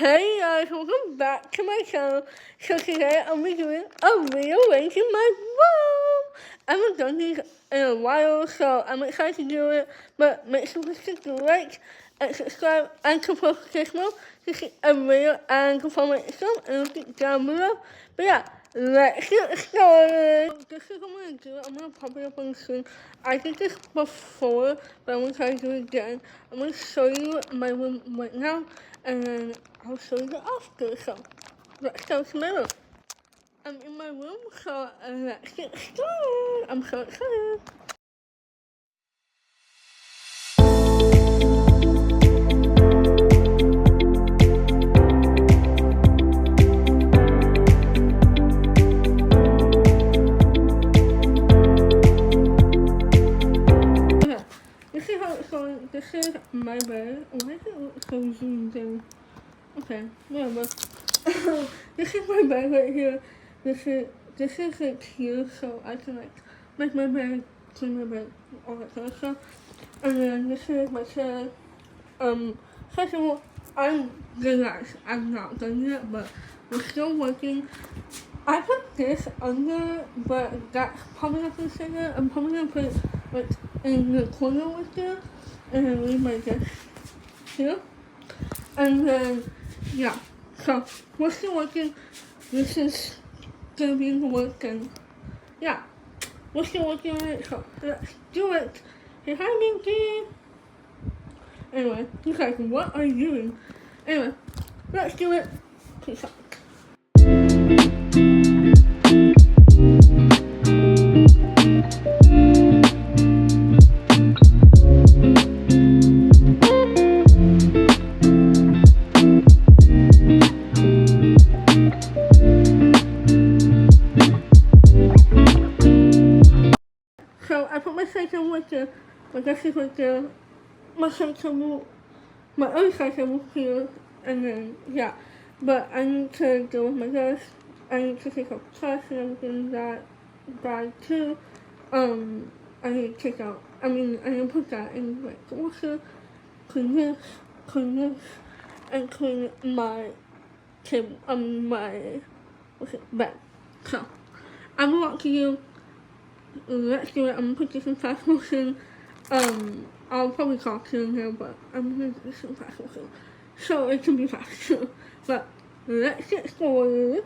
Hey guys, welcome back to my channel. So today I'll be doing a rearranging my room. I haven't done these in a while, so I'm excited to do it. But make sure to stick to like and subscribe and to post this one to see a video and to follow my Instagram and link down below. But yeah, let's get started. This is what I'm gonna do. I'm gonna pop it up on the screen. I did this before, but I'm gonna try to do it again. I'm gonna show you my room right now, and then I'll show you the after. So let's go to my room. I'm in my room, so let's get started. I'm so excited. This is how it's going. This is my bed. Why does it look so zoomed in? Okay, whatever. This is my bed right here. This is like here, so I can like make my bed, clean my bed, all that kind of stuff. And then this is my chair. First of all, I'm relaxed. I'm not done yet, but we're still working. I put this under, but that's probably not gonna stay there. I'm probably gonna put it like in the corner with there, and then leave my desk here. And then, yeah, so we're still working. This is gonna be in the work, and yeah, we're still working on it, so let's do it. Say hi, Minky. Anyway, he's like, what are you doing? Anyway, let's do it. Peace out. So I put my side table right there, my desk is right there, my side table, my other side table here, and then yeah. But I need to deal with my desk. I need to take out trash and everything that bad too. I need to take out. I need to put that in like the washer, clean this, and clean my table. My bed. So I'm going to do. Let's do it. I'm gonna put this in fast motion. I'll probably talk to in here, but I'm gonna do this in fast motion, so it can be faster. But let's get started.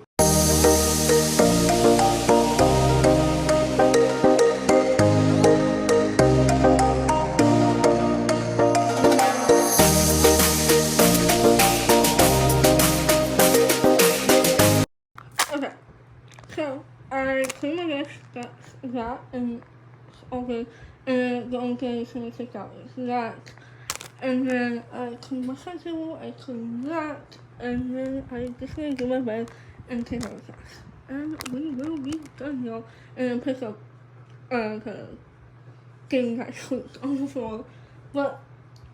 Okay, so I clean my desk, that's that, and okay, and the only thing I'm gonna take out is that, and then I clean my side table, I clean that, and then I just gonna do my bed and take out the trash, and we will be done, y'all, and then pick up the thing that sleeps on the floor, but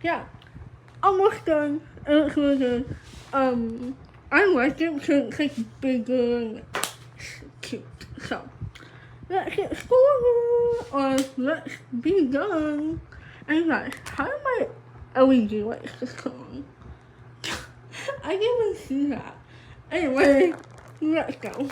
yeah, almost done, it looks really good. I like it because it's like bigger and cute, so let's get started, or let's be done. And guys, how did my LED lights just come on? I didn't even see that. Anyway, let's go.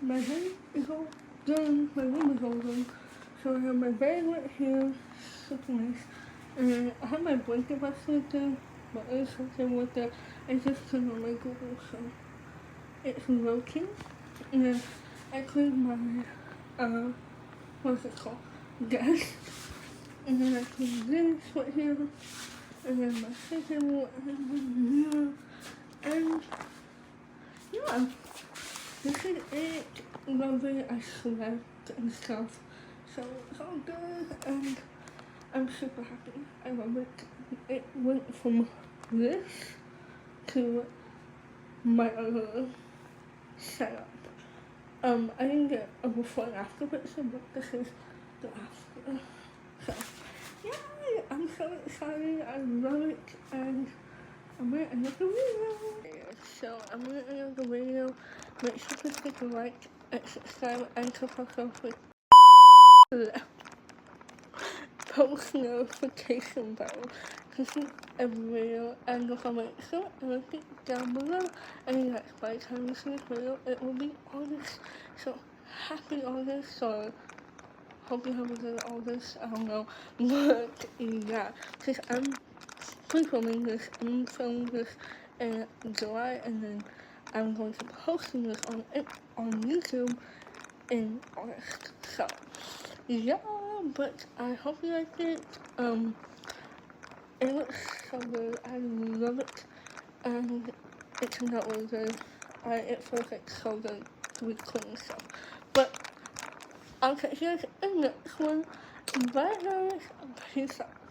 My bed is all done, my room is all done. So I have my bed right here, super nice. And then I have my blanket box right there, my other something right there. I just turned on my Google, so it's working. And then I cleaned my, what's it called? Desk. And then I cleaned this right here. and then my second one, and yeah, this is it. Lovely, I slept and stuff, so it's all good, and I'm super happy. I love it. It went from this to my other setup. I didn't get a before and after picture, but this is the after. So, yeah, I'm so excited. I love it, and I'm gonna end up the video. So, I'm gonna end up the video. Make sure to click a like and subscribe and click off with post notification bell to see every video and the comment so everything down below. And yes, by the time you see this video, it will be August. So happy August, or hope you have a good August, I don't know. But yeah, because I'm pre-filming this, I'm filming this in July, and then I'm going to be posting this on YouTube in August. So yeah, but I hope you liked it. It looks so good. I love it, and it turned out really good. It feels like so good to be clean stuff. But I'll catch you guys in the next one. Bye guys. Peace out.